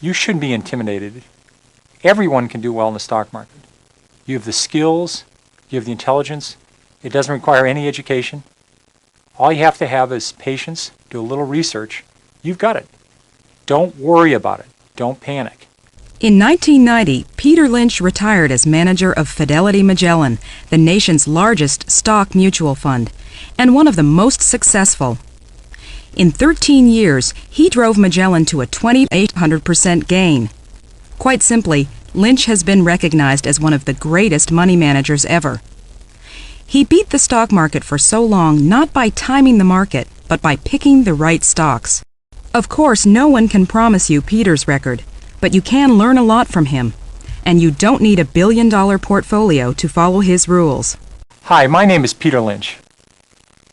You shouldn't be intimidated. Everyone can do well in the stock market. You have the skills, you have the intelligence. It doesn't require any education. All you have to have is patience, do a little research. You've got it. Don't worry about it. Don't panic. In 1990, Peter Lynch retired as manager of Fidelity Magellan, the nation's largest stock mutual fund, and one of the most successful. In 13 years, he drove Magellan to a 2,800% gain. Quite simply, Lynch has been recognized as one of the greatest money managers ever. He beat the stock market for so long not by timing the market, but by picking the right stocks. Of course, no one can promise you Peter's record, but you can learn a lot from him. And you don't need a billion-dollar portfolio to follow his rules. Hi, my name is Peter Lynch.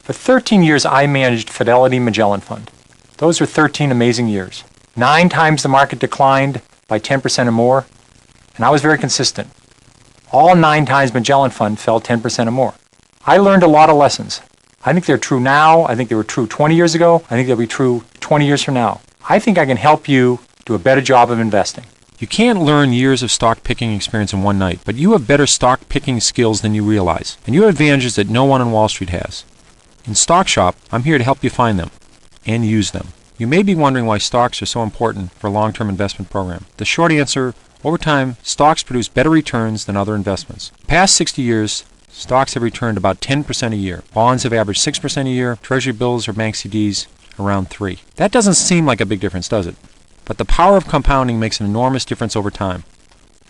For 13 years, I managed Fidelity Magellan Fund. Those were 13 amazing years. 9 times the market declined by 10% or more, and I was very consistent. All 9 times Magellan Fund fell 10% or more. I learned a lot of lessons. I think they're true now. I think they were true 20 years ago. I think they'll be true 20 years from now. I think I can help you do a better job of investing. You can't learn years of stock picking experience in one night, but you have better stock picking skills than you realize, and you have advantages that no one on Wall Street has. In Stock Shop, I'm here to help you find them and use them. You may be wondering why stocks are so important for a long-term investment program. The short answer, over time, stocks produce better returns than other investments. The past 60 years, stocks have returned about 10% a year. Bonds have averaged 6% a year. Treasury bills or bank CDs around 3%. That doesn't seem like a big difference, does it? But the power of compounding makes an enormous difference over time.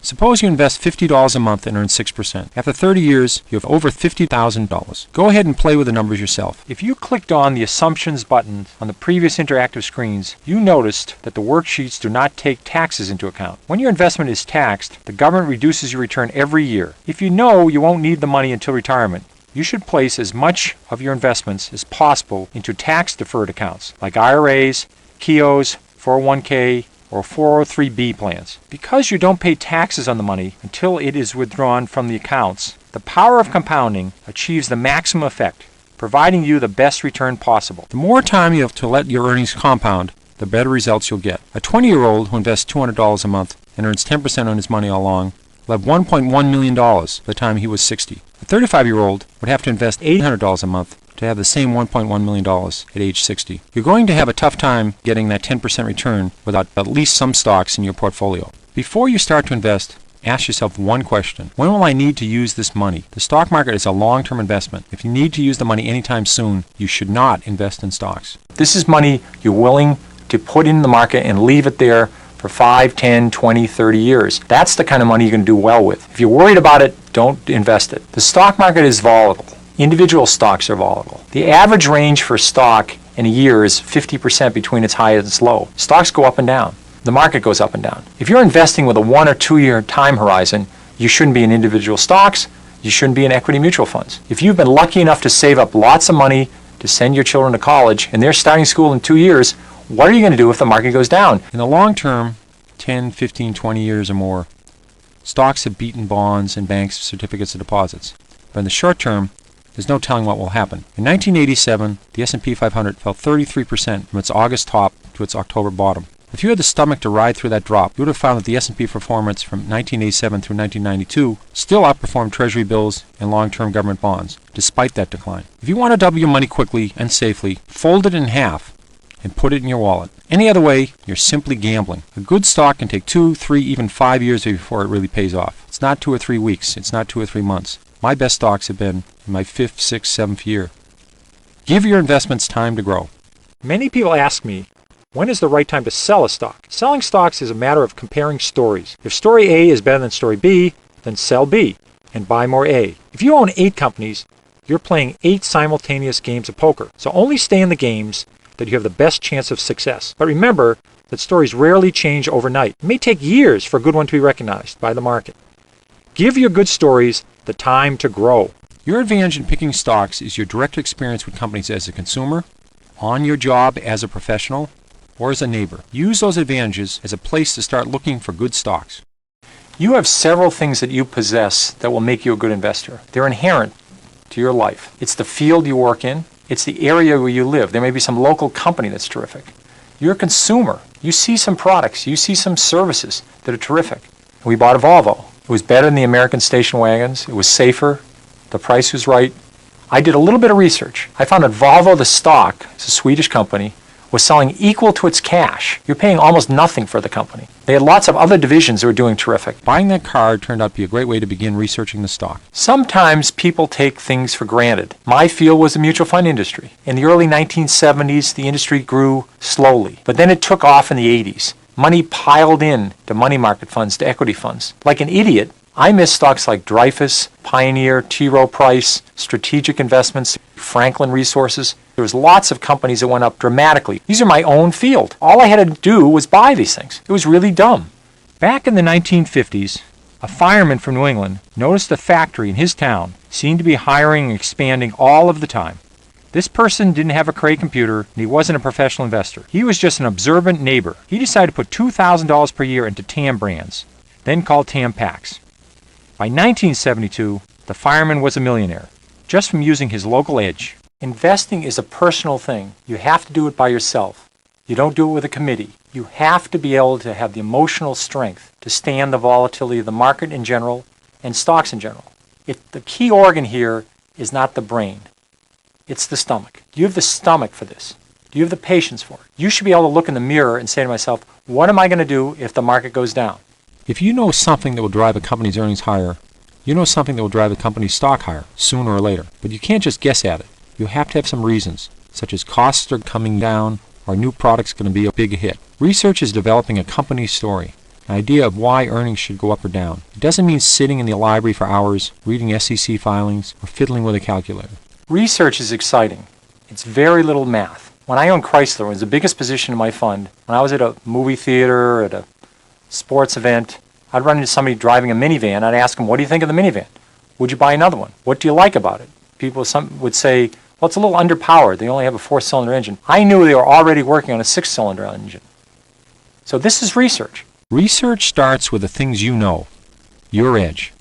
Suppose you invest $50 a month and earn 6%. After 30 years, you have over $50,000. Go ahead and play with the numbers yourself. If you clicked on the Assumptions button on the previous interactive screens, you noticed that the worksheets do not take taxes into account. When your investment is taxed, the government reduces your return every year. If you know you won't need the money until retirement, you should place as much of your investments as possible into tax-deferred accounts, like IRAs, KEOs, 401k, or 403b plans. Because you don't pay taxes on the money until it is withdrawn from the accounts, the power of compounding achieves the maximum effect, providing you the best return possible. The more time you have to let your earnings compound, the better results you'll get. A 20-year-old who invests $200 a month and earns 10% on his money all along will have $1.1 million by the time he was 60. A 35-year-old would have to invest $800 a month to have the same $1.1 million at age 60. You're going to have a tough time getting that 10% return without at least some stocks in your portfolio. Before you start to invest, ask yourself one question. When will I need to use this money? The stock market is a long-term investment. If you need to use the money anytime soon, you should not invest in stocks. This is money you're willing to put in the market and leave it there for 5, 10, 20, 30 years. That's the kind of money you're going to do well with. If you're worried about it, don't invest it. The stock market is volatile. Individual stocks are volatile. The average range for a stock in a year is 50% between its high and its low. Stocks go up and down. The market goes up and down. If you're investing with a 1 or 2 year time horizon, you shouldn't be in individual stocks. You shouldn't be in equity mutual funds. If you've been lucky enough to save up lots of money to send your children to college and they're starting school in 2 years, what are you going to do if the market goes down? In the long term, 10, 15, 20 years or more, stocks have beaten bonds and banks' certificates of deposits. But in the short term, there's no telling what will happen. In 1987, the S&P 500 fell 33% from its August top to its October bottom. If you had the stomach to ride through that drop, you would have found that the S&P performance from 1987 through 1992 still outperformed Treasury bills and long-term government bonds, despite that decline. If you want to double your money quickly and safely, fold it in half and put it in your wallet. Any other way, you're simply gambling. A good stock can take 2, 3, even 5 years before it really pays off. It's not 2 or 3 weeks. It's not 2 or 3 months. My best stocks have been in my 5th, 6th, 7th year. Give your investments time to grow. Many people ask me, when is the right time to sell a stock? Selling stocks is a matter of comparing stories. If story A is better than story B, then sell B and buy more A. If you own 8 companies, you're playing 8 simultaneous games of poker. So only stay in the games that you have the best chance of success. But remember that stories rarely change overnight. It may take years for a good one to be recognized by the market. Give your good stories the time to grow. Your advantage in picking stocks is your direct experience with companies as a consumer, on your job as a professional, or as a neighbor. Use those advantages as a place to start looking for good stocks. You have several things that you possess that will make you a good investor. They're inherent to your life. It's the field you work in. It's the area where you live. There may be some local company that's terrific. You're a consumer. You see some products, you see some services that are terrific. We bought a Volvo. It was better than the American station wagons. It was safer. The price was right. I did a little bit of research. I found that Volvo, the stock, it's a Swedish company, was selling equal to its cash. You're paying almost nothing for the company. They had lots of other divisions that were doing terrific. Buying that car turned out to be a great way to begin researching the stock. Sometimes people take things for granted. My field was the mutual fund industry. In the early 1970s, the industry grew slowly, but then it took off in the 80s. Money piled in to money market funds, to equity funds. Like an idiot, I missed stocks like Dreyfus, Pioneer, T. Rowe Price, Strategic Investments, Franklin Resources. There was lots of companies that went up dramatically. These are my own field. All I had to do was buy these things. It was really dumb. Back in the 1950s, a fireman from New England noticed a factory in his town seemed to be hiring and expanding all of the time. This person didn't have a Cray computer, and he wasn't a professional investor. He was just an observant neighbor. He decided to put $2,000 per year into TAM brands, then called TAM packs. By 1972, the fireman was a millionaire, just from using his local edge. Investing is a personal thing. You have to do it by yourself. You don't do it with a committee. You have to be able to have the emotional strength to stand the volatility of the market in general and stocks in general. The key organ here is not the brain. It's the stomach. Do you have the stomach for this? Do you have the patience for it? You should be able to look in the mirror and say to myself, what am I going to do if the market goes down? If you know something that will drive a company's earnings higher, you know something that will drive a company's stock higher, sooner or later. But you can't just guess at it. You have to have some reasons, such as costs are coming down, or new products going to be a big hit. Research is developing a company's story, an idea of why earnings should go up or down. It doesn't mean sitting in the library for hours, reading SEC filings, or fiddling with a calculator. Research is exciting. It's very little math. When I owned Chrysler, it was the biggest position in my fund. When I was at a movie theater, at a sports event, I'd run into somebody driving a minivan. I'd ask them, what do you think of the minivan? Would you buy another one? What do you like about it? Some would say, well, it's a little underpowered. They only have a 4-cylinder engine. I knew they were already working on a 6-cylinder engine. So this is research. Research starts with the things you know, your edge.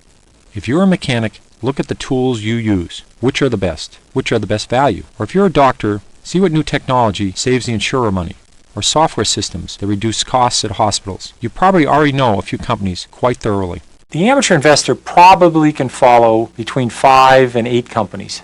If you're a mechanic, look at the tools you use. Which are the best? Which are the best value? Or if you're a doctor, see what new technology saves the insurer money, or software systems that reduce costs at hospitals. You probably already know a few companies quite thoroughly. The amateur investor probably can follow between 5 and 8 companies.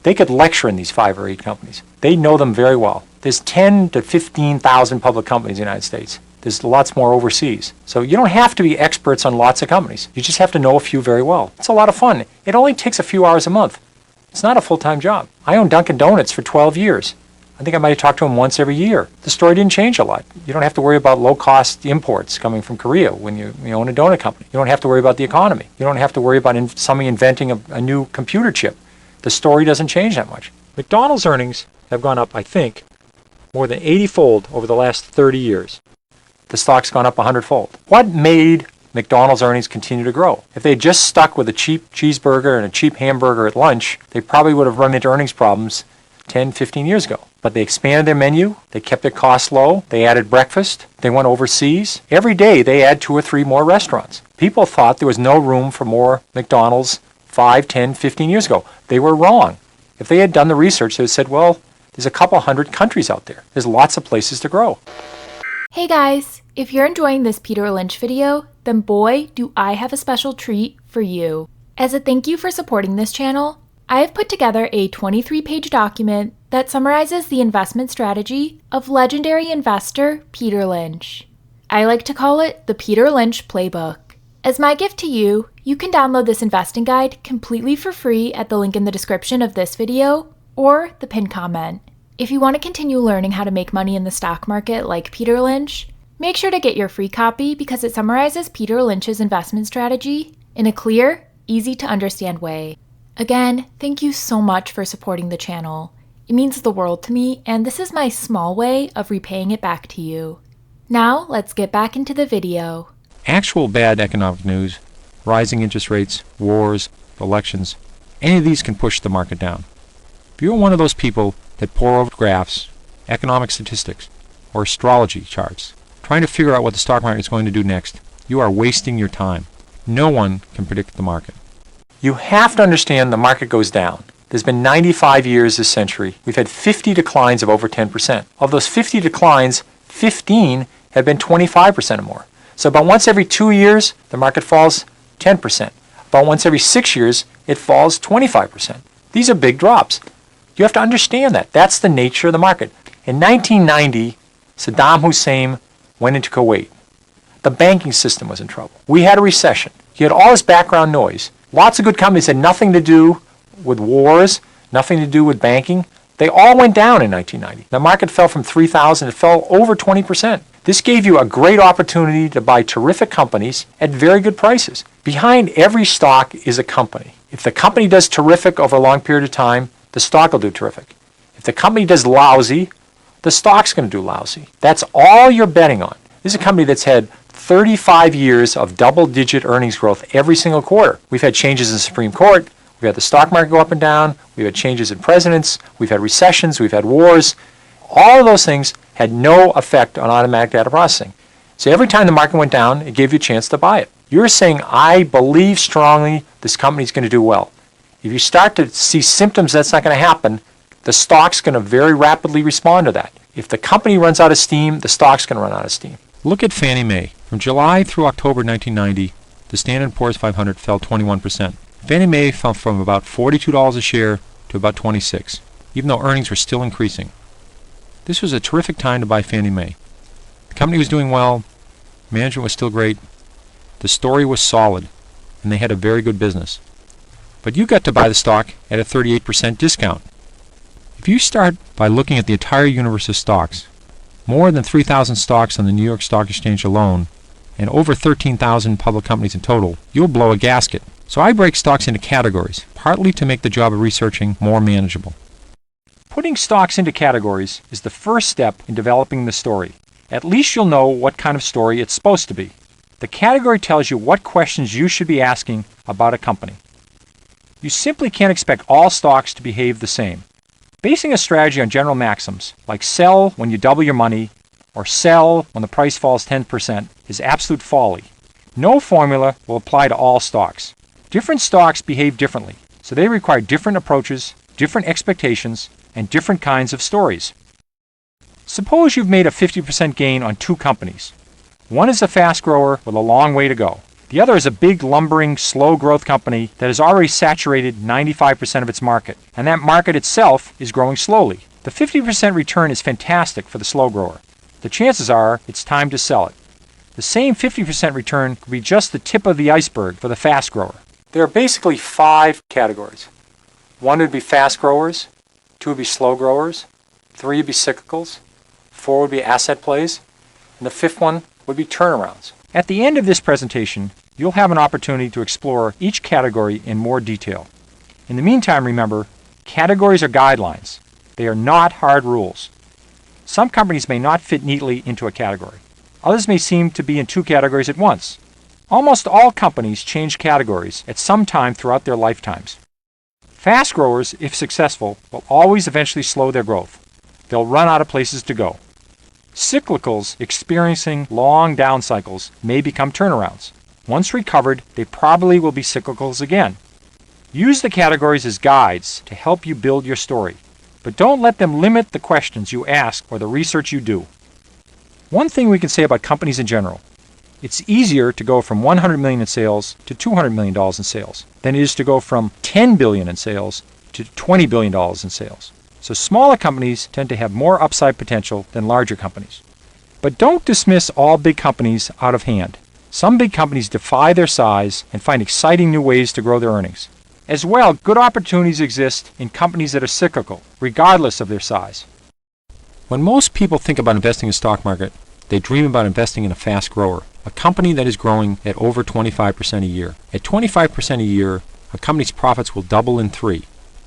They could lecture in these 5 or 8 companies. They know them very well. There's 10 to 15,000 public companies in the United States. There's lots more overseas. So you don't have to be experts on lots of companies. You just have to know a few very well. It's a lot of fun. It only takes a few hours a month. It's not a full-time job. I owned Dunkin' Donuts for 12 years. I think I might have talked to them once every year. The story didn't change a lot. You don't have to worry about low-cost imports coming from Korea when you own a donut company. You don't have to worry about the economy. You don't have to worry about somebody inventing a new computer chip. The story doesn't change that much. McDonald's earnings have gone up, I think, more than 80-fold over the last 30 years. The stock's gone up 100-fold. What made McDonald's earnings continue to grow? If they had just stuck with a cheap cheeseburger and a cheap hamburger at lunch, they probably would have run into earnings problems 10, 15 years ago. But they expanded their menu, they kept their costs low, they added breakfast, they went overseas. Every day they add 2 or 3 more restaurants. People thought there was no room for more McDonald's 5, 10, 15 years ago. They were wrong. If they had done the research, they would have said, well, there's a couple hundred countries out there. There's lots of places to grow. Hey guys, if you're enjoying this Peter Lynch video, then boy, do I have a special treat for you. As a thank you for supporting this channel, I have put together a 23-page document that summarizes the investment strategy of legendary investor Peter Lynch. I like to call it the Peter Lynch Playbook. As my gift to you, you can download this investing guide completely for free at the link in the description of this video or the pinned comment. If you want to continue learning how to make money in the stock market like Peter Lynch, make sure to get your free copy because it summarizes Peter Lynch's investment strategy in a clear, easy to understand way. Again, thank you so much for supporting the channel. It means the world to me, and this is my small way of repaying it back to you. Now, let's get back into the video. Actual bad economic news, rising interest rates, wars, elections, any of these can push the market down. If you're one of those people that pore over graphs, economic statistics, or astrology charts, trying to figure out what the stock market is going to do next, you are wasting your time. No one can predict the market. You have to understand the market goes down. There's been 95 years this century. We've had 50 declines of over 10%. Of those 50 declines, 15 have been 25% or more. So about once every 2 years, the market falls 10%. About once every 6 years, it falls 25%. These are big drops. You have to understand that. That's the nature of the market. In 1990, Saddam Hussein went into Kuwait. The banking system was in trouble. We had a recession. You had all this background noise. Lots of good companies had nothing to do with wars, nothing to do with banking. They all went down in 1990. The market fell from 3,000, it fell over 20%. This gave you a great opportunity to buy terrific companies at very good prices. Behind every stock is a company. If the company does terrific over a long period of time, the stock will do terrific. If the company does lousy, the stock's going to do lousy. That's all you're betting on. This is a company that's had 35 years of double-digit earnings growth every single quarter. We've had changes in the Supreme Court. We've had the stock market go up and down. We've had changes in presidents. We've had recessions. We've had wars. All of those things had no effect on automatic data processing. So every time the market went down, it gave you a chance to buy it. You're saying, I believe strongly this company's going to do well. If you start to see symptoms that's not going to happen, the stock's going to very rapidly respond to that. If the company runs out of steam, the stock's going to run out of steam. Look at Fannie Mae. From July through October 1990, the Standard & Poor's 500 fell 21%. Fannie Mae fell from about $42 a share to about $26, even though earnings were still increasing. This was a terrific time to buy Fannie Mae. The company was doing well, management was still great, the story was solid, and they had a very good business. But you got to buy the stock at a 38% discount. If you start by looking at the entire universe of stocks, more than 3,000 stocks on the New York Stock Exchange alone, and over 13,000 public companies in total, you'll blow a gasket. So I break stocks into categories, partly to make the job of researching more manageable. Putting stocks into categories is the first step in developing the story. At least you'll know what kind of story it's supposed to be. The category tells you what questions you should be asking about a company. You simply can't expect all stocks to behave the same. Basing a strategy on general maxims, like sell when you double your money, or sell when the price falls 10%, is absolute folly. No formula will apply to all stocks. Different stocks behave differently, so they require different approaches, different expectations, and different kinds of stories. Suppose you've made a 50% gain on two companies. One is a fast grower with a long way to go. The other is a big, lumbering, slow growth company that has already saturated 95% of its market, and that market itself is growing slowly. The 50% return is fantastic for the slow grower. The chances are it's time to sell it. The same 50% return could be just the tip of the iceberg for the fast grower. There are basically 5 categories. 1 would be fast growers, 2 would be slow growers, 3 would be cyclicals, 4 would be asset plays, and the 5th one would be turnarounds. At the end of this presentation, you'll have an opportunity to explore each category in more detail. In the meantime, remember, categories are guidelines. They are not hard rules. Some companies may not fit neatly into a category. Others may seem to be in 2 categories at once. Almost all companies change categories at some time throughout their lifetimes. Fast growers, if successful, will always eventually slow their growth. They'll run out of places to go. Cyclicals experiencing long down cycles may become turnarounds. Once recovered, they probably will be cyclicals again. Use the categories as guides to help you build your story, but don't let them limit the questions you ask or the research you do. One thing we can say about companies in general: it's easier to go from $100 million in sales to $200 million in sales than it is to go from $10 billion in sales to $20 billion in sales. So smaller companies tend to have more upside potential than larger companies. But don't dismiss all big companies out of hand. Some big companies defy their size and find exciting new ways to grow their earnings. As well, good opportunities exist in companies that are cyclical, regardless of their size. When most people think about investing in the stock market, they dream about investing in a fast grower, a company that is growing at over 25% a year. At 25% a year, a company's profits will double in 3.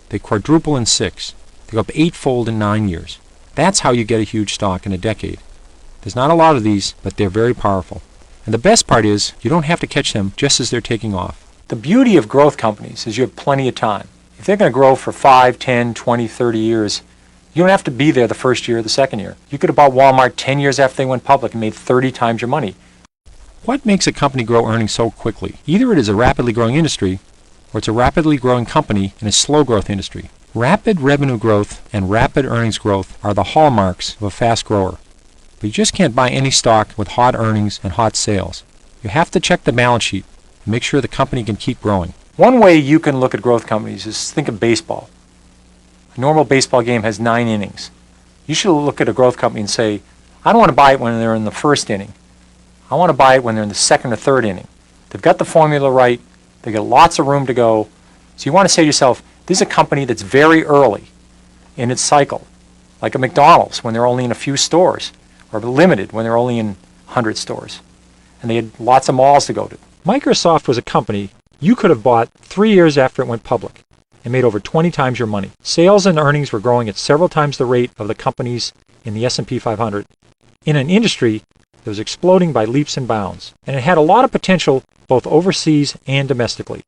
They quadruple in 6. They go up 8-fold in 9 years. That's how you get a huge stock in a decade. There's not a lot of these, but they're very powerful. And the best part is, you don't have to catch them just as they're taking off. The beauty of growth companies is you have plenty of time. If they're going to grow for 5, 10, 20, 30 years, you don't have to be there the first year or the second year. You could have bought Walmart 10 years after they went public and made 30 times your money. What makes a company grow earnings so quickly? Either it is a rapidly growing industry, or it's a rapidly growing company in a slow growth industry. Rapid revenue growth and rapid earnings growth are the hallmarks of a fast grower. But you just can't buy any stock with hot earnings and hot sales. You have to check the balance sheet and make sure the company can keep growing. One way you can look at growth companies is think of baseball. A normal baseball game has 9 innings. You should look at a growth company and say, I don't want to buy it when they're in the first inning. I want to buy it when they're in the second or third inning. They've got the formula right. They've got lots of room to go. So you want to say to yourself, this is a company that's very early in its cycle, like a McDonald's when they're only in a few stores, or limited when they're only in 100 stores. And they had lots of malls to go to. Microsoft was a company you could have bought 3 years after it went public and made over 20 times your money. Sales and earnings were growing at several times the rate of the companies in the S&P 500 in an industry that was exploding by leaps and bounds, and it had a lot of potential both overseas and domestically.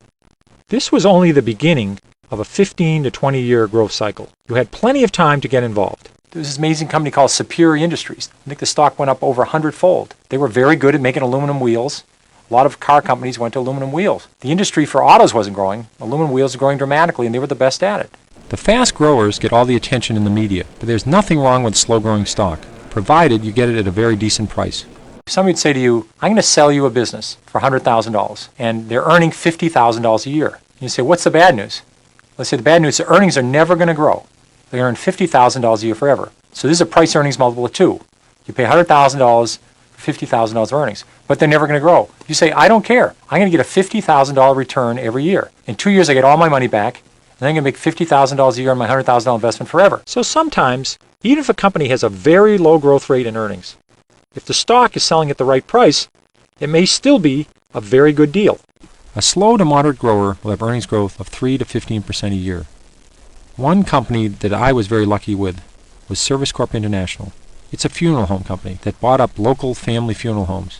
This was only the beginning of a 15 to 20 year growth cycle. You had plenty of time to get involved. There was this amazing company called Superior Industries. I think the stock went up over 100-fold. They were very good at making aluminum wheels. A lot of car companies went to aluminum wheels. The industry for autos wasn't growing. Aluminum wheels were growing dramatically, and they were the best at it. The fast growers get all the attention in the media, but there's nothing wrong with slow-growing stock, provided you get it at a very decent price. Somebody would say to you, I'm going to sell you a business for $100,000, and they're earning $50,000 a year. And you say, what's the bad news? Let's say the bad news, the earnings are never going to grow. They earn $50,000 a year forever. So this is a price earnings multiple of 2. You pay $100,000 for $50,000 of earnings, but they're never going to grow. You say, I don't care. I'm going to get a $50,000 return every year. In 2 years, I get all my money back, and I'm going to make $50,000 a year on my $100,000 investment forever. So sometimes, even if a company has a very low growth rate in earnings, if the stock is selling at the right price, it may still be a very good deal. A slow to moderate grower will have earnings growth of 3 to 15% a year. One company that I was very lucky with was Service Corp International. It's a funeral home company that bought up local family funeral homes,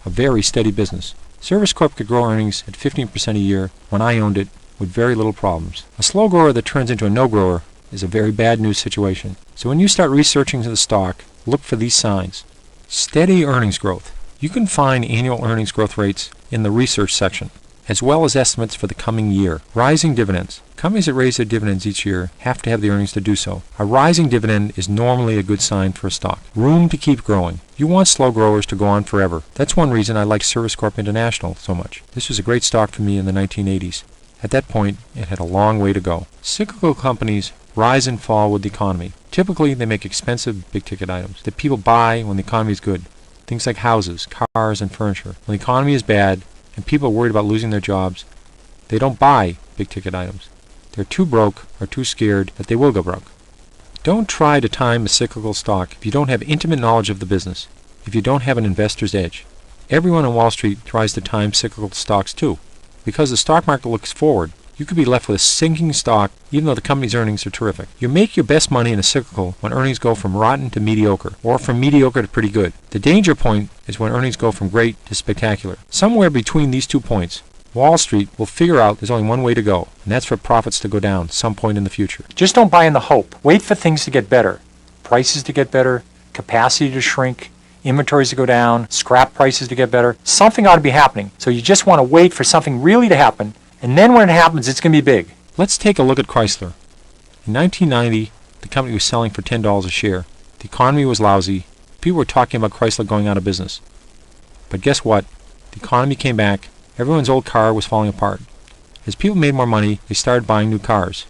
a very steady business. Service Corp could grow earnings at 15% a year when I owned it with very little problems. A slow grower that turns into a no-grower is a very bad news situation. So when you start researching the stock, look for these signs. Steady earnings growth. You can find annual earnings growth rates in the research section, as well as estimates for the coming year. Rising dividends. Companies that raise their dividends each year have to have the earnings to do so. A rising dividend is normally a good sign for a stock. Room to keep growing. You want slow growers to go on forever. That's one reason I like Service Corp International so much. This was a great stock for me in the 1980s. At that point, it had a long way to go. Cyclical companies rise and fall with the economy. Typically, they make expensive big-ticket items that people buy when the economy is good. Things like houses, cars, and furniture. When the economy is bad and people are worried about losing their jobs, they don't buy big-ticket items. They're too broke or too scared that they will go broke. Don't try to time a cyclical stock if you don't have intimate knowledge of the business, if you don't have an investor's edge. Everyone on Wall Street tries to time cyclical stocks too. Because the stock market looks forward, you could be left with a sinking stock even though the company's earnings are terrific. You make your best money in a cyclical when earnings go from rotten to mediocre, or from mediocre to pretty good. The danger point is when earnings go from great to spectacular. Somewhere between these 2 points, Wall Street will figure out there's only one way to go, and that's for profits to go down some point in the future. Just don't buy in the hope. Wait for things to get better. Prices to get better, capacity to shrink, inventories to go down, scrap prices to get better. Something ought to be happening. So you just want to wait for something really to happen, and then when it happens, it's going to be big. Let's take a look at Chrysler. In 1990, the company was selling for $10 a share. The economy was lousy. People were talking about Chrysler going out of business. But guess what? The economy came back. Everyone's old car was falling apart. As people made more money, they started buying new cars.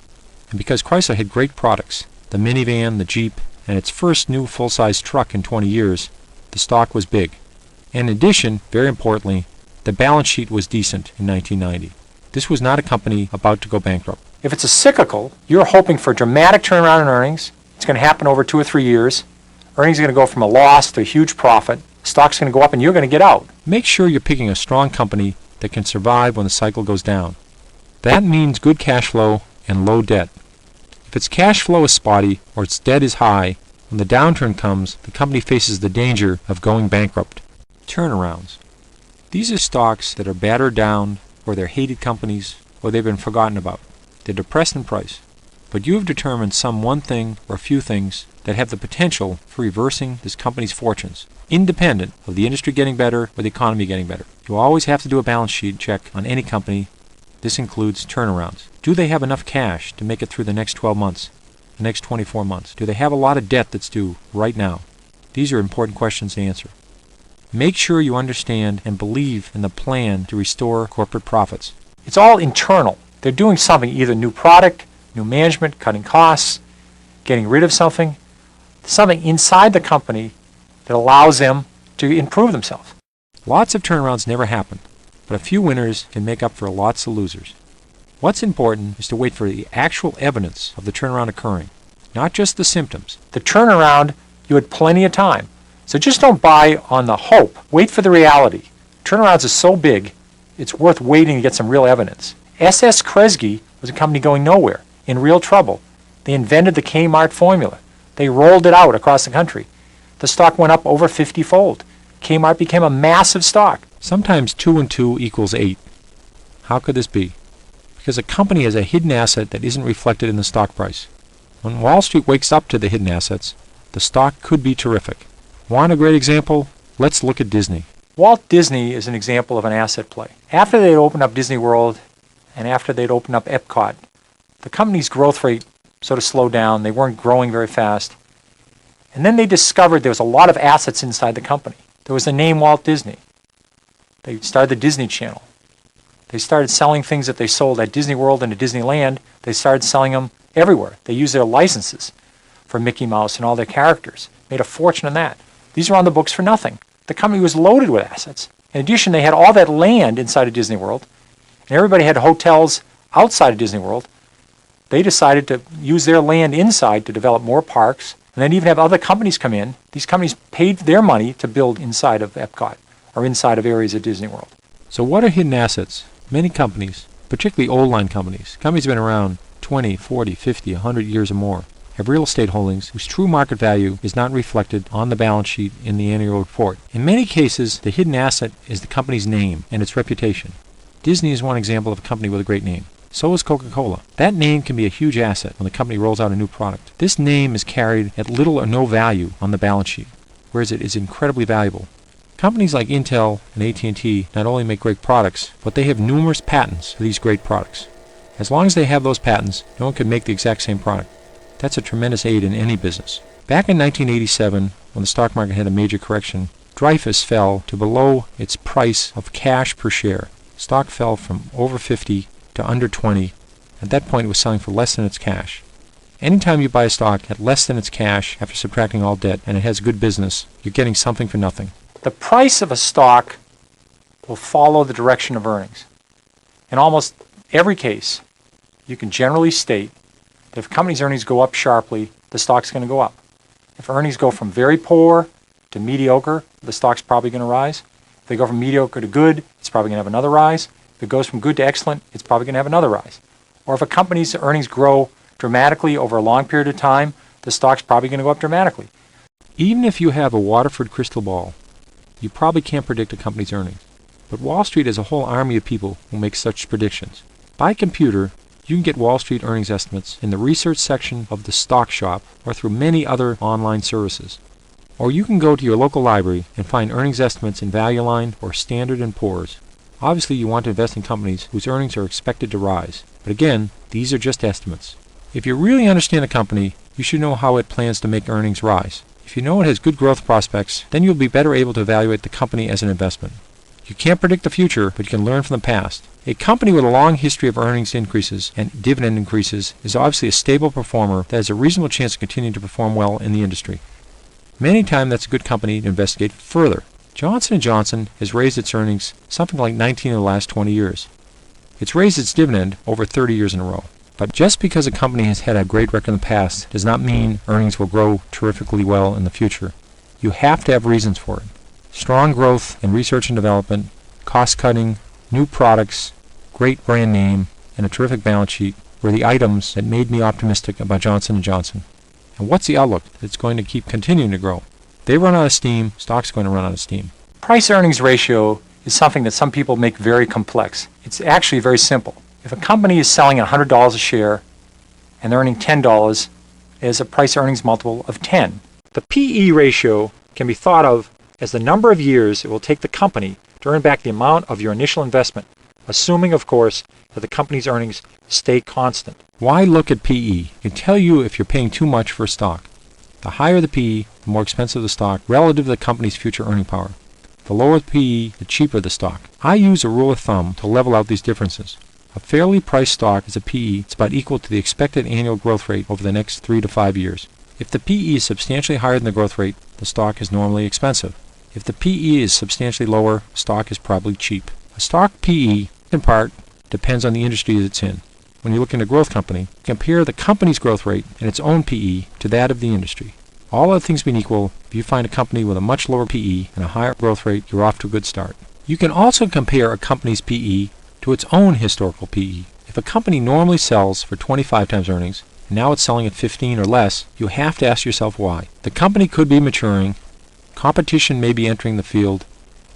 And because Chrysler had great products, the minivan, the Jeep, and its first new full-size truck in 20 years, the stock was big. And in addition, very importantly, the balance sheet was decent in 1990. This was not a company about to go bankrupt. If it's a cyclical, you're hoping for a dramatic turnaround in earnings. It's going to happen over 2 or 3 years. Earnings are going to go from a loss to a huge profit. Stock's going to go up and you're going to get out. Make sure you're picking a strong company that can survive when the cycle goes down. That means good cash flow and low debt. If its cash flow is spotty or its debt is high, when the downturn comes, the company faces the danger of going bankrupt. Turnarounds. These are stocks that are battered down, or they're hated companies, or they've been forgotten about. They're depressed in price. But you have determined some one thing or a few things that have the potential for reversing this company's fortunes, independent of the industry getting better or the economy getting better. You always have to do a balance sheet check on any company. This includes turnarounds. Do they have enough cash to make it through the next 12 months, the next 24 months? Do they have a lot of debt that's due right now? These are important questions to answer. Make sure you understand and believe in the plan to restore corporate profits. It's all internal. They're doing something, either new product, new management, cutting costs, getting rid of something inside the company that allows them to improve themselves. Lots of turnarounds never happen, but a few winners can make up for lots of losers. What's important is to wait for the actual evidence of the turnaround occurring, not just the symptoms. The turnaround, you had plenty of time. So just don't buy on the hope. Wait for the reality. Turnarounds are so big, it's worth waiting to get some real evidence. S.S. Kresge was a company going nowhere, in real trouble. They invented the Kmart formula. They rolled it out across the country. The stock went up over 50-fold. Kmart became a massive stock. Sometimes 2 and 2 equals 8. How could this be? Because a company has a hidden asset that isn't reflected in the stock price. When Wall Street wakes up to the hidden assets, the stock could be terrific. Want a great example? Let's look at Disney. Walt Disney is an example of an asset play. After they'd opened up Disney World and after they'd opened up Epcot, the company's growth rate sort of slowed down. They weren't growing very fast. And then they discovered there was a lot of assets inside the company. There was the name Walt Disney. They started the Disney Channel. They started selling things that they sold at Disney World and at Disneyland. They started selling them everywhere. They used their licenses for Mickey Mouse and all their characters. Made a fortune on that. These are on the books for nothing. The company was loaded with assets. In addition, they had all that land inside of Disney World, and everybody had hotels outside of Disney World. They decided to use their land inside to develop more parks, and then even have other companies come in. These companies paid their money to build inside of Epcot or inside of areas of Disney World. So what are hidden assets? Many companies, particularly old line companies that have been around 20, 40, 50, 100 years or more, have real estate holdings whose true market value is not reflected on the balance sheet in the annual report. In many cases, the hidden asset is the company's name and its reputation. Disney is one example of a company with a great name. So is Coca-Cola. That name can be a huge asset when the company rolls out a new product. This name is carried at little or no value on the balance sheet, whereas it is incredibly valuable. Companies like Intel and AT&T not only make great products, but they have numerous patents for these great products. As long as they have those patents, no one can make the exact same product. That's a tremendous aid in any business. Back in 1987, when the stock market had a major correction, Dreyfus fell to below its price of cash per share. Stock fell from over 50 to under 20. At that point, it was selling for less than its cash. Anytime you buy a stock at less than its cash after subtracting all debt and it has good business, you're getting something for nothing. The price of a stock will follow the direction of earnings. In almost every case, you can generally state that if a company's earnings go up sharply, the stock's going to go up. If earnings go from very poor to mediocre, the stock's probably going to rise. If they go from mediocre to good, it's probably going to have another rise. If it goes from good to excellent, it's probably going to have another rise. Or if a company's earnings grow dramatically over a long period of time, the stock's probably going to go up dramatically. Even if you have a Waterford crystal ball, you probably can't predict a company's earnings. But Wall Street is a whole army of people who make such predictions. By computer, you can get Wall Street earnings estimates in the research section of the stock shop or through many other online services. Or you can go to your local library and find earnings estimates in Value Line or Standard & Poor's. Obviously, you want to invest in companies whose earnings are expected to rise. But again, these are just estimates. If you really understand a company, you should know how it plans to make earnings rise. If you know it has good growth prospects, then you'll be better able to evaluate the company as an investment. You can't predict the future, but you can learn from the past. A company with a long history of earnings increases and dividend increases is obviously a stable performer that has a reasonable chance of continuing to perform well in the industry. Many times that's a good company to investigate further. Johnson & Johnson has raised its earnings something like 19 of the last 20 years. It's raised its dividend over 30 years in a row. But just because a company has had a great record in the past does not mean earnings will grow terrifically well in the future. You have to have reasons for it. Strong growth in research and development, cost-cutting, new products, great brand name, and a terrific balance sheet were the items that made me optimistic about Johnson & Johnson. And what's the outlook? It's going to keep continuing to grow. They run out of steam, stock's going to run out of steam. Price-earnings ratio is something that some people make very complex. It's actually very simple. If a company is selling at $100 a share and they're earning $10, there's a price-earnings multiple of 10. The PE ratio can be thought of as the number of years it will take the company to earn back the amount of your initial investment, assuming, of course, that the company's earnings stay constant. Why look at PE? It can tell you if you're paying too much for a stock. The higher the PE, the more expensive the stock relative to the company's future earning power. The lower the PE, the cheaper the stock. I use a rule of thumb to level out these differences. A fairly priced stock is a PE that's about equal to the expected annual growth rate over the next 3 to 5 years. If the PE is substantially higher than the growth rate, the stock is normally expensive. If the PE is substantially lower, the stock is probably cheap. A stock PE, in part, depends on the industry that it's in. When you look at a growth company, compare the company's growth rate and its own PE to that of the industry. All other things being equal, if you find a company with a much lower PE and a higher growth rate, you're off to a good start. You can also compare a company's PE to its own historical PE. If a company normally sells for 25 times earnings, and now it's selling at 15 or less, you have to ask yourself why. The company could be maturing, competition may be entering the field,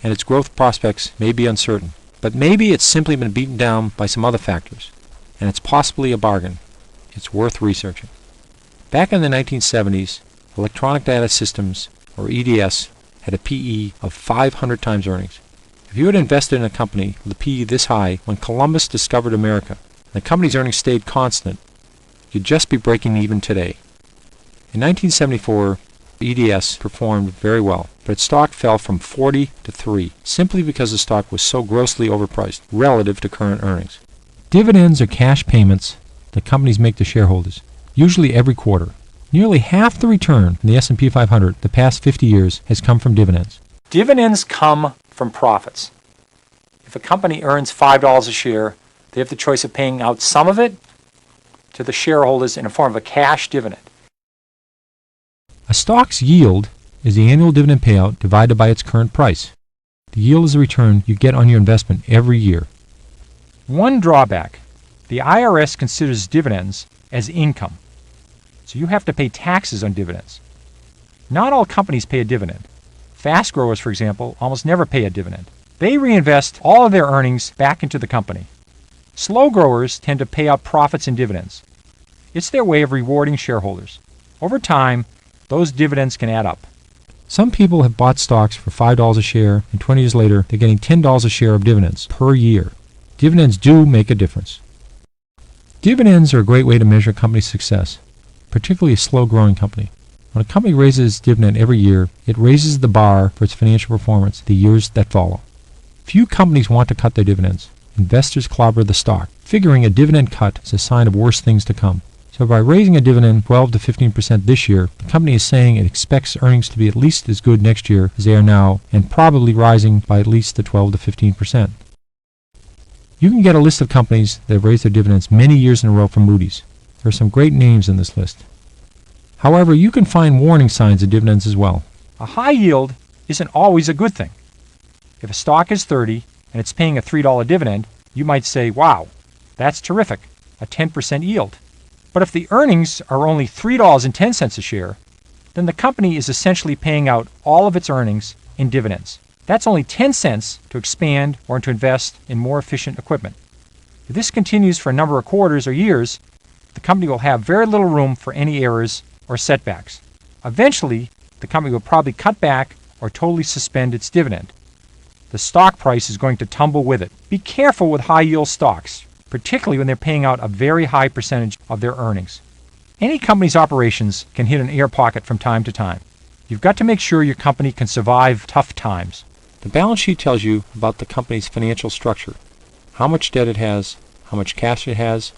and its growth prospects may be uncertain. But maybe it's simply been beaten down by some other factors, and it's possibly a bargain. It's worth researching. Back in the 1970s, Electronic Data Systems, or EDS, had a PE of 500 times earnings. If you had invested in a company with a PE this high when Columbus discovered America, and the company's earnings stayed constant, you'd just be breaking even today. In 1974, EDS performed very well, but its stock fell from 40 to 3, simply because the stock was so grossly overpriced relative to current earnings. Dividends are cash payments that companies make to shareholders, usually every quarter. Nearly half the return in the S&P 500 the past 50 years has come from dividends. Dividends come from profits. If a company earns $5 a share, they have the choice of paying out some of it to the shareholders in the form of a cash dividend. A stock's yield is the annual dividend payout divided by its current price. The yield is the return you get on your investment every year. One drawback: the IRS considers dividends as income, so you have to pay taxes on dividends. Not all companies pay a dividend. Fast growers, for example, almost never pay a dividend. They reinvest all of their earnings back into the company. Slow growers tend to pay out profits and dividends. It's their way of rewarding shareholders. Over time, those dividends can add up. Some people have bought stocks for $5 a share, and 20 years later, they're getting $10 a share of dividends per year. Dividends do make a difference. Dividends are a great way to measure a company's success, particularly a slow-growing company. When a company raises its dividend every year, it raises the bar for its financial performance the years that follow. Few companies want to cut their dividends. Investors clobber the stock, figuring a dividend cut is a sign of worse things to come. So by raising a dividend 12 to 15% this year, the company is saying it expects earnings to be at least as good next year as they are now, and probably rising by at least the 12 to 15%. You can get a list of companies that have raised their dividends many years in a row from Moody's. There are some great names in this list. However, you can find warning signs of dividends as well. A high yield isn't always a good thing. If a stock is 30 and it's paying a $3 dividend, you might say, wow, that's terrific, a 10% yield. But if the earnings are only $3.10 a share, then the company is essentially paying out all of its earnings in dividends. That's only 10 cents to expand or to invest in more efficient equipment. If this continues for a number of quarters or years, the company will have very little room for any errors or setbacks. Eventually, the company will probably cut back or totally suspend its dividend. The stock price is going to tumble with it. Be careful with high-yield stocks, particularly when they're paying out a very high percentage of their earnings. Any company's operations can hit an air pocket from time to time. You've got to make sure your company can survive tough times. The balance sheet tells you about the company's financial structure, how much debt it has, how much cash it has,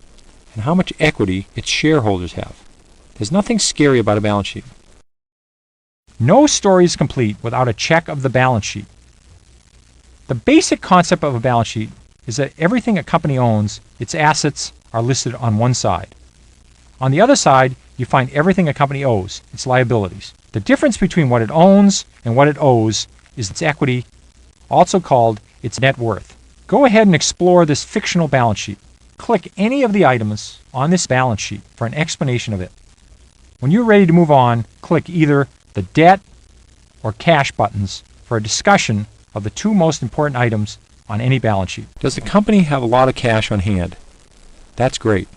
and how much equity its shareholders have. There's nothing scary about a balance sheet. No story is complete without a check of the balance sheet. The basic concept of a balance sheet is that everything a company owns, its assets, are listed on one side. On the other side, you find everything a company owes, its liabilities. The difference between what it owns and what it owes is its equity, also called its net worth. Go ahead and explore this fictional balance sheet. Click any of the items on this balance sheet for an explanation of it. When you're ready to move on, click either the debt or cash buttons for a discussion of the two most important items on any balance sheet. Does the company have a lot of cash on hand? That's great.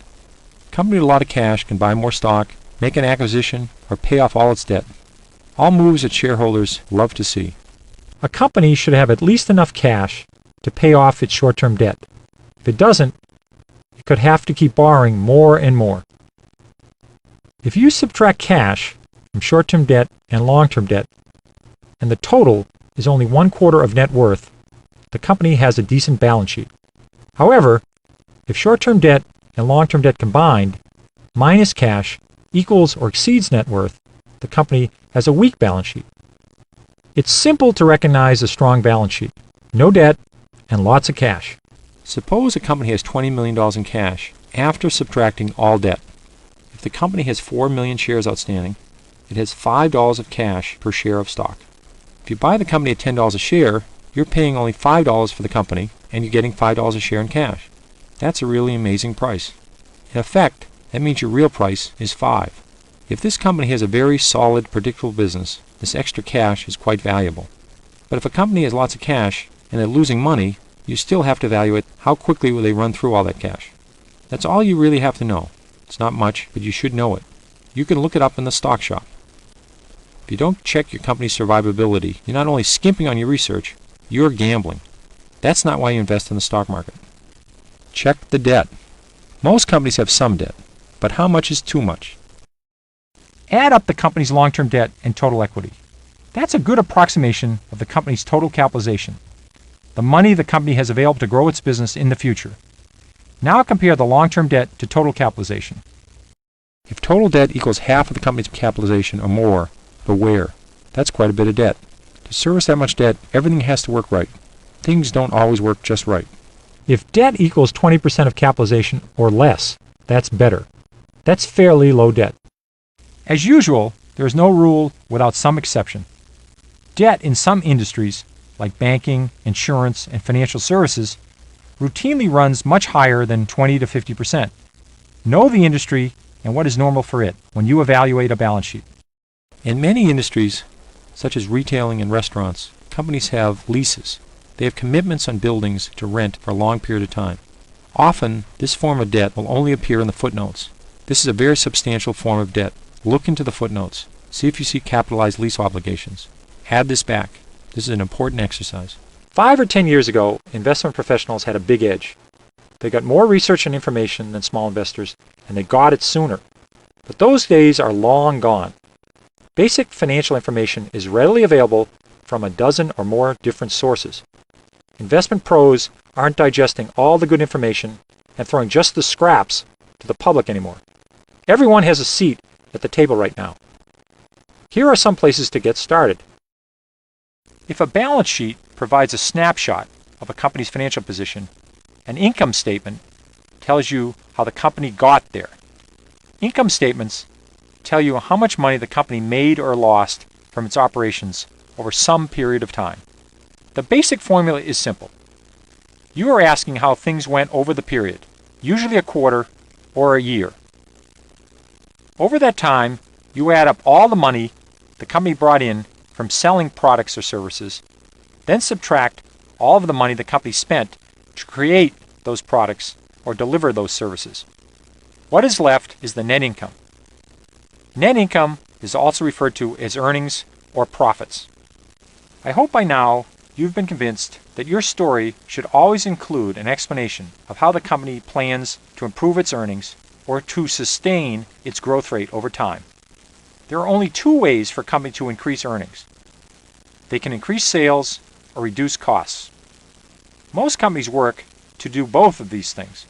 A company with a lot of cash can buy more stock, make an acquisition, or pay off all its debt. All moves that shareholders love to see. A company should have at least enough cash to pay off its short-term debt. If it doesn't, it could have to keep borrowing more and more. If you subtract cash from short-term debt and long-term debt, and the total is only 1/4 of net worth, the company has a decent balance sheet. However, if short-term debt and long-term debt combined, minus cash, equals or exceeds net worth, the company has a weak balance sheet. It's simple to recognize a strong balance sheet. No debt and lots of cash. Suppose a company has $20 million in cash after subtracting all debt. If the company has 4 million shares outstanding, it has $5 of cash per share of stock. If you buy the company at $10 a share, you're paying only $5 for the company and you're getting $5 a share in cash. That's a really amazing price. In effect, that means your real price is $5. If this company has a very solid, predictable business, this extra cash is quite valuable. But if a company has lots of cash and they're losing money, you still have to evaluate how quickly will they run through all that cash. That's all you really have to know. It's not much, but you should know it. You can look it up in the stock shop. If you don't check your company's survivability, you're not only skimping on your research, you're gambling. That's not why you invest in the stock market. Check the debt. Most companies have some debt, but how much is too much? Add up the company's long-term debt and total equity. That's a good approximation of the company's total capitalization, the money the company has available to grow its business in the future. Now compare the long-term debt to total capitalization. If total debt equals half of the company's capitalization or more, beware. That's quite a bit of debt. To service that much debt, everything has to work right. Things don't always work just right. If debt equals 20% of capitalization or less, that's better. That's fairly low debt. As usual, there is no rule without some exception. Debt in some industries, like banking, insurance, and financial services, routinely runs much higher than 20 to 50%. Know the industry and what is normal for it when you evaluate a balance sheet. In many industries, such as retailing and restaurants, companies have leases. They have commitments on buildings to rent for a long period of time. Often, this form of debt will only appear in the footnotes. This is a very substantial form of debt. Look into the footnotes. See if you see capitalized lease obligations. Add this back. This is an important exercise. 5 or 10 years ago, investment professionals had a big edge. They got more research and information than small investors, and they got it sooner. But those days are long gone. Basic financial information is readily available from a dozen or more different sources. Investment pros aren't digesting all the good information and throwing just the scraps to the public anymore. Everyone has a seat at the table right now. Here are some places to get started. If a balance sheet provides a snapshot of a company's financial position, an income statement tells you how the company got there. Income statements tell you how much money the company made or lost from its operations over some period of time. The basic formula is simple. You are asking how things went over the period, usually a quarter or a year. Over that time, you add up all the money the company brought in from selling products or services, then subtract all of the money the company spent to create those products or deliver those services. What is left is the net income. Net income is also referred to as earnings or profits. I hope by now you've been convinced that your story should always include an explanation of how the company plans to improve its earnings or to sustain its growth rate over time. There are only two ways for a company to increase earnings. They can increase sales or reduce costs. Most companies work to do both of these things.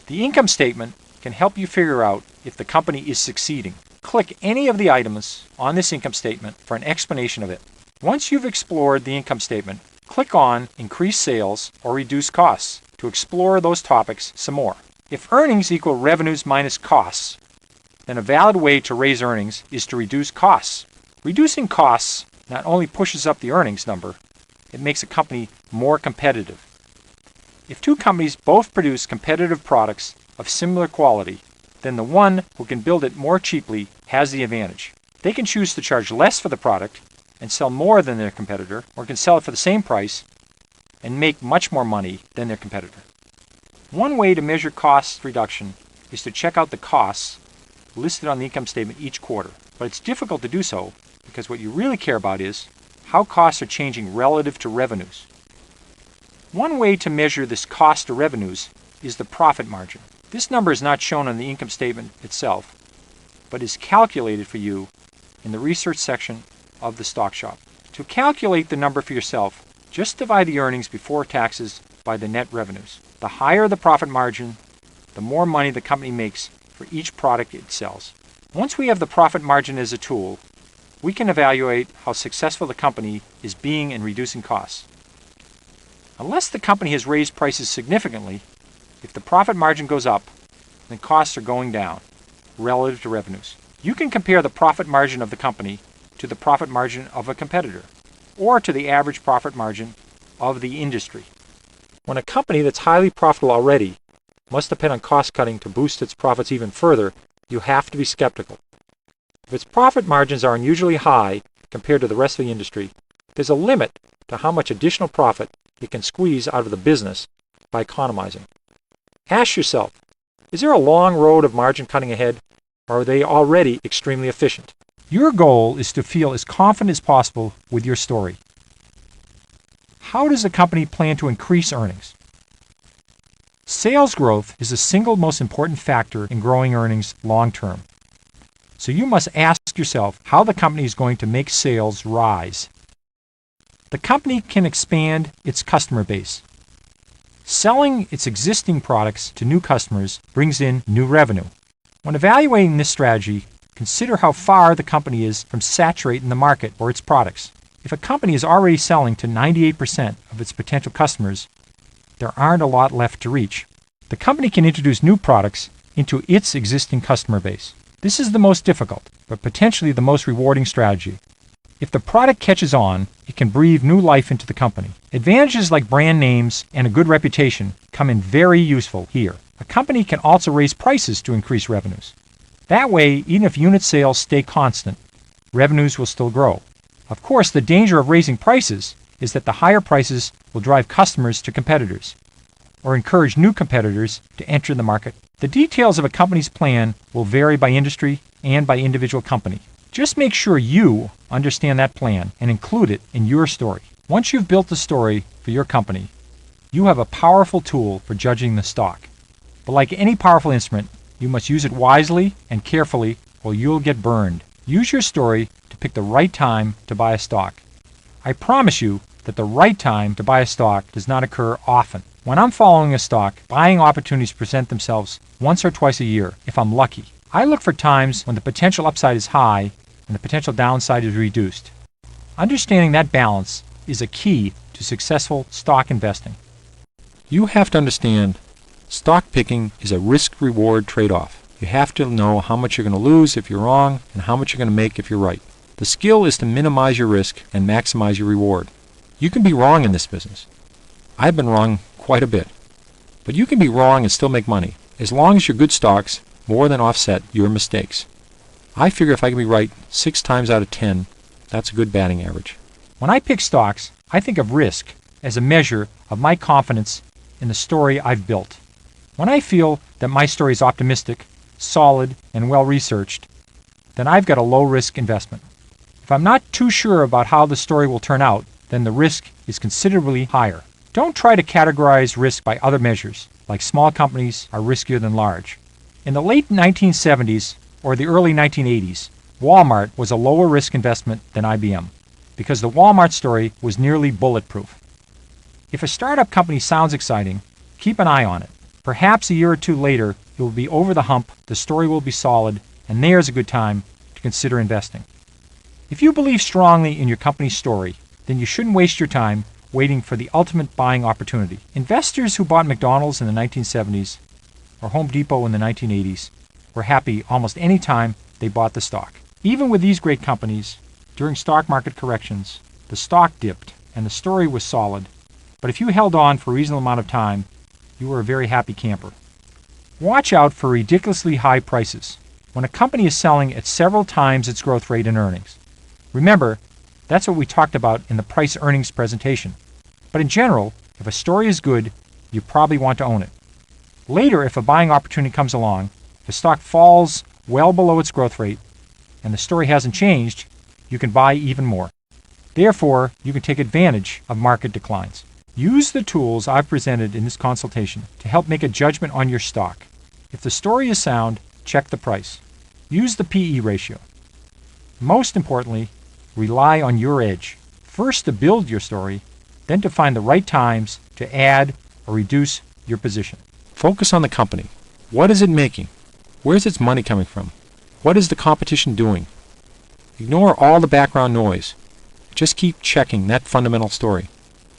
The income statement can help you figure out if the company is succeeding. Click any of the items on this income statement for an explanation of it. Once you've explored the income statement, click on Increase Sales or Reduce Costs to explore those topics some more. If earnings equal revenues minus costs, then a valid way to raise earnings is to reduce costs. Reducing costs not only pushes up the earnings number, it makes a company more competitive. If two companies both produce competitive products of similar quality, then the one who can build it more cheaply has the advantage. They can choose to charge less for the product and sell more than their competitor, or can sell it for the same price and make much more money than their competitor. One way to measure cost reduction is to check out the costs listed on the income statement each quarter. But it's difficult to do so because what you really care about is how costs are changing relative to revenues. One way to measure this cost to revenues is the profit margin. This number is not shown on the income statement itself, but is calculated for you in the research section of the Stock Shop. To calculate the number for yourself, just divide the earnings before taxes by the net revenues. The higher the profit margin, the more money the company makes for each product it sells. Once we have the profit margin as a tool, we can evaluate how successful the company is being in reducing costs. Unless the company has raised prices significantly, if the profit margin goes up, then costs are going down relative to revenues. You can compare the profit margin of the company to the profit margin of a competitor, or to the average profit margin of the industry. When a company that's highly profitable already must depend on cost cutting to boost its profits even further, you have to be skeptical. If its profit margins are unusually high compared to the rest of the industry, there's a limit to how much additional profit it can squeeze out of the business by economizing. Ask yourself, is there a long road of margin cutting ahead, or are they already extremely efficient? Your goal is to feel as confident as possible with your story. How does the company plan to increase earnings? Sales growth is the single most important factor in growing earnings long term. So you must ask yourself how the company is going to make sales rise. The company can expand its customer base. Selling its existing products to new customers brings in new revenue. When evaluating this strategy, consider how far the company is from saturating the market for its products. If a company is already selling to 98% of its potential customers, there aren't a lot left to reach. The company can introduce new products into its existing customer base. This is the most difficult, but potentially the most rewarding strategy. If the product catches on, it can breathe new life into the company. Advantages like brand names and a good reputation come in very useful here. A company can also raise prices to increase revenues. That way, even if unit sales stay constant, revenues will still grow. Of course, the danger of raising prices is that the higher prices will drive customers to competitors, or encourage new competitors to enter the market. The details of a company's plan will vary by industry and by individual company. Just make sure you understand that plan and include it in your story. Once you've built the story for your company, you have a powerful tool for judging the stock. But like any powerful instrument, you must use it wisely and carefully or you'll get burned. Use your story to pick the right time to buy a stock. I promise you that the right time to buy a stock does not occur often. When I'm following a stock, buying opportunities present themselves once or twice a year, if I'm lucky. I look for times when the potential upside is high and the potential downside is reduced. Understanding that balance is a key to successful stock investing. You have to understand, stock picking is a risk-reward trade-off. You have to know how much you're going to lose if you're wrong and how much you're going to make if you're right. The skill is to minimize your risk and maximize your reward. You can be wrong in this business. I've been wrong quite a bit. But you can be wrong and still make money, as long as your good stocks more than offset your mistakes. I figure if I can be right 6 times out of 10, that's a good batting average. When I pick stocks, I think of risk as a measure of my confidence in the story I've built. When I feel that my story is optimistic, solid, and well-researched, then I've got a low-risk investment. If I'm not too sure about how the story will turn out, then the risk is considerably higher. Don't try to categorize risk by other measures, like small companies are riskier than large. In the late 1970s or the early 1980s, Walmart was a lower risk investment than IBM because the Walmart story was nearly bulletproof. If a startup company sounds exciting, keep an eye on it. Perhaps a year or two later, it will be over the hump, the story will be solid, and there's a good time to consider investing. If you believe strongly in your company's story, then you shouldn't waste your time waiting for the ultimate buying opportunity. Investors who bought McDonald's in the 1970s or Home Depot in the 1980s were happy almost any time they bought the stock. Even with these great companies, during stock market corrections, the stock dipped and the story was solid, but if you held on for a reasonable amount of time, you were a very happy camper. Watch out for ridiculously high prices when a company is selling at several times its growth rate in earnings. Remember, that's what we talked about in the price earnings presentation. But in general, if a story is good, you probably want to own it. Later, if a buying opportunity comes along, if the stock falls well below its growth rate and the story hasn't changed, you can buy even more. Therefore, you can take advantage of market declines. Use the tools I've presented in this consultation to help make a judgment on your stock. If the story is sound, check the price. Use the PE ratio. Most importantly, rely on your edge. First to build your story, then to find the right times to add or reduce your position. Focus on the company. What is it making? Where's its money coming from? What is the competition doing? Ignore all the background noise. Just keep checking that fundamental story.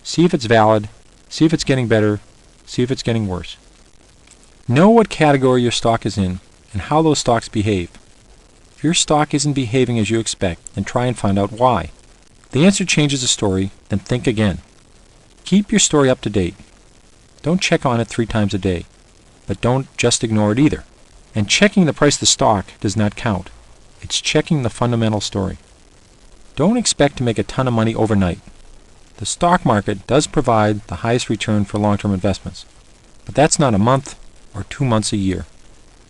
See if it's valid, see if it's getting better, see if it's getting worse. Know what category your stock is in and how those stocks behave. If your stock isn't behaving as you expect, then try and find out why. If the answer changes the story, then think again. Keep your story up to date. Don't check on it 3 times a day, but don't just ignore it either. And checking the price of the stock does not count. It's checking the fundamental story. Don't expect to make a ton of money overnight. The stock market does provide the highest return for long-term investments, but that's not a month or 2 months a year.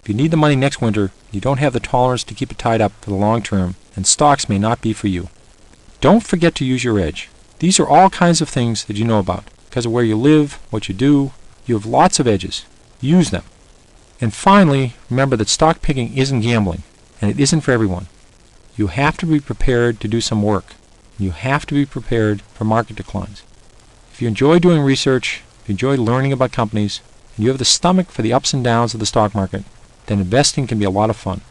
If you need the money next winter, you don't have the tolerance to keep it tied up for the long term, then stocks may not be for you. Don't forget to use your edge. These are all kinds of things that you know about. Because of where you live, what you do, you have lots of edges. Use them. And finally, remember that stock picking isn't gambling, and it isn't for everyone. You have to be prepared to do some work. You have to be prepared for market declines. If you enjoy doing research, if you enjoy learning about companies, and you have the stomach for the ups and downs of the stock market, then investing can be a lot of fun.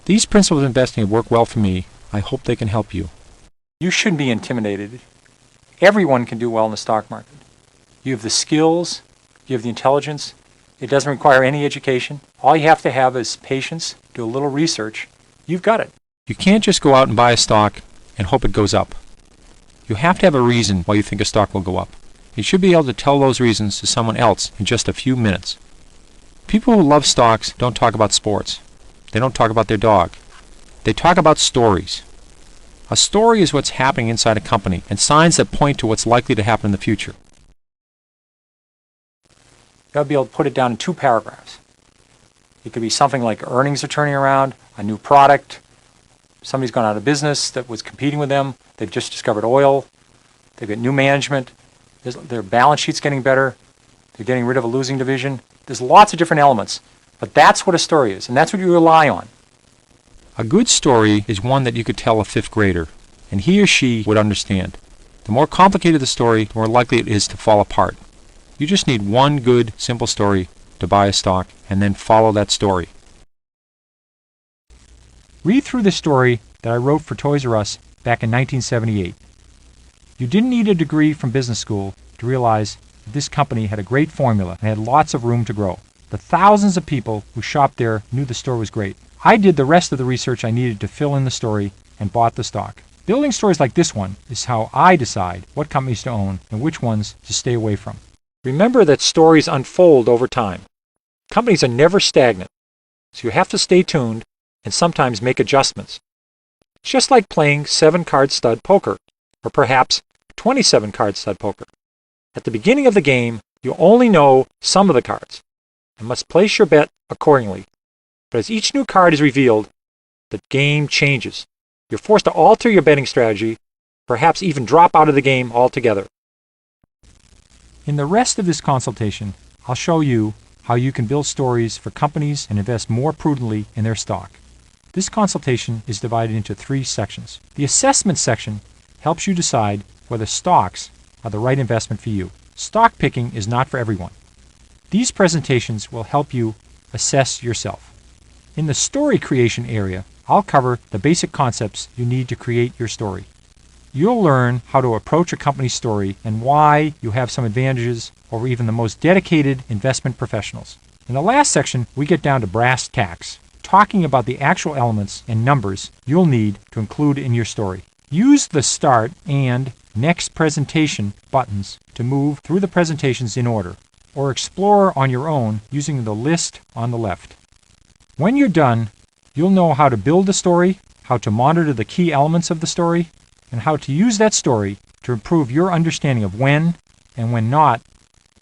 These principles of investing have worked well for me. I hope they can help you. You shouldn't be intimidated. Everyone can do well in the stock market. You have the skills, you have the intelligence. It doesn't require any education. All you have to have is patience, do a little research. You've got it. You can't just go out and buy a stock and hope it goes up. You have to have a reason why you think a stock will go up. You should be able to tell those reasons to someone else in just a few minutes. People who love stocks don't talk about sports. They don't talk about their dog. They talk about stories. A story is what's happening inside a company and signs that point to what's likely to happen in the future. You got to be able to put it down in 2 paragraphs. It could be something like earnings are turning around, a new product, somebody's gone out of business that was competing with them, they've just discovered oil, they've got new management, their balance sheet's getting better, they're getting rid of a losing division. There's lots of different elements, but that's what a story is, and that's what you rely on. A good story is one that you could tell a 5th grader, and he or she would understand. The more complicated the story, the more likely it is to fall apart. You just need one good, simple story to buy a stock, and then follow that story. Read through the story that I wrote for Toys R Us back in 1978. You didn't need a degree from business school to realize that this company had a great formula and had lots of room to grow. The thousands of people who shopped there knew the store was great. I did the rest of the research I needed to fill in the story and bought the stock. Building stories like this one is how I decide what companies to own and which ones to stay away from. Remember that stories unfold over time. Companies are never stagnant, so you have to stay tuned and sometimes make adjustments. It's just like playing 7-card stud poker, or perhaps 27-card stud poker. At the beginning of the game, you only know some of the cards and must place your bet accordingly. But as each new card is revealed, the game changes. You're forced to alter your betting strategy, perhaps even drop out of the game altogether. In the rest of this consultation, I'll show you how you can build stories for companies and invest more prudently in their stock. This consultation is divided into 3 sections. The assessment section helps you decide whether stocks are the right investment for you. Stock picking is not for everyone. These presentations will help you assess yourself. In the story creation area, I'll cover the basic concepts you need to create your story. You'll learn how to approach a company's story and why you have some advantages over even the most dedicated investment professionals. In the last section, we get down to brass tacks, talking about the actual elements and numbers you'll need to include in your story. Use the Start and Next Presentation buttons to move through the presentations in order, or explore on your own using the list on the left. When you're done, you'll know how to build the story, how to monitor the key elements of the story, and how to use that story to improve your understanding of when and when not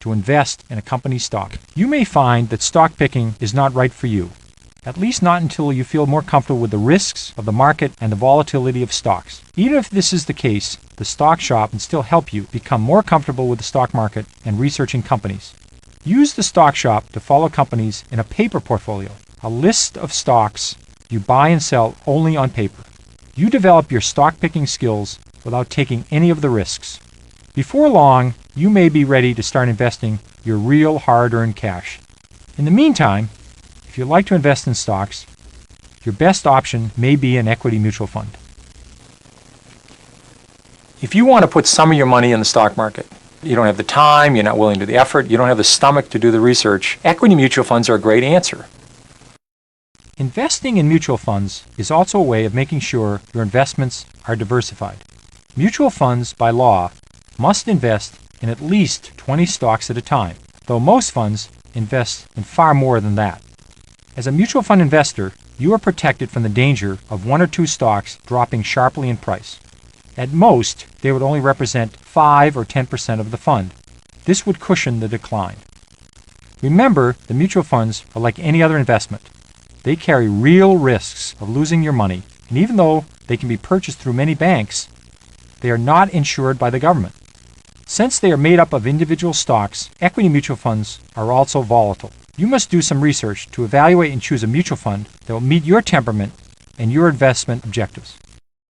to invest in a company's stock. You may find that stock picking is not right for you, at least not until you feel more comfortable with the risks of the market and the volatility of stocks. Even if this is the case, the Stock Shop can still help you become more comfortable with the stock market and researching companies. Use the Stock Shop to follow companies in a paper portfolio, a list of stocks you buy and sell only on paper. You develop your stock picking skills without taking any of the risks. Before long, you may be ready to start investing your real hard-earned cash. In the meantime, if you like to invest in stocks, your best option may be an equity mutual fund. If you want to put some of your money in the stock market, you don't have the time, you're not willing to do the effort, you don't have the stomach to do the research, equity mutual funds are a great answer. Investing in mutual funds is also a way of making sure your investments are diversified. Mutual funds, by law, must invest in at least 20 stocks at a time, though most funds invest in far more than that. As a mutual fund investor, you are protected from the danger of one or two stocks dropping sharply in price. At most, they would only represent 5 or 10% of the fund. This would cushion the decline. Remember, the mutual funds are like any other investment. They carry real risks of losing your money, and even though they can be purchased through many banks, they are not insured by the government. Since they are made up of individual stocks, equity mutual funds are also volatile. You must do some research to evaluate and choose a mutual fund that will meet your temperament and your investment objectives.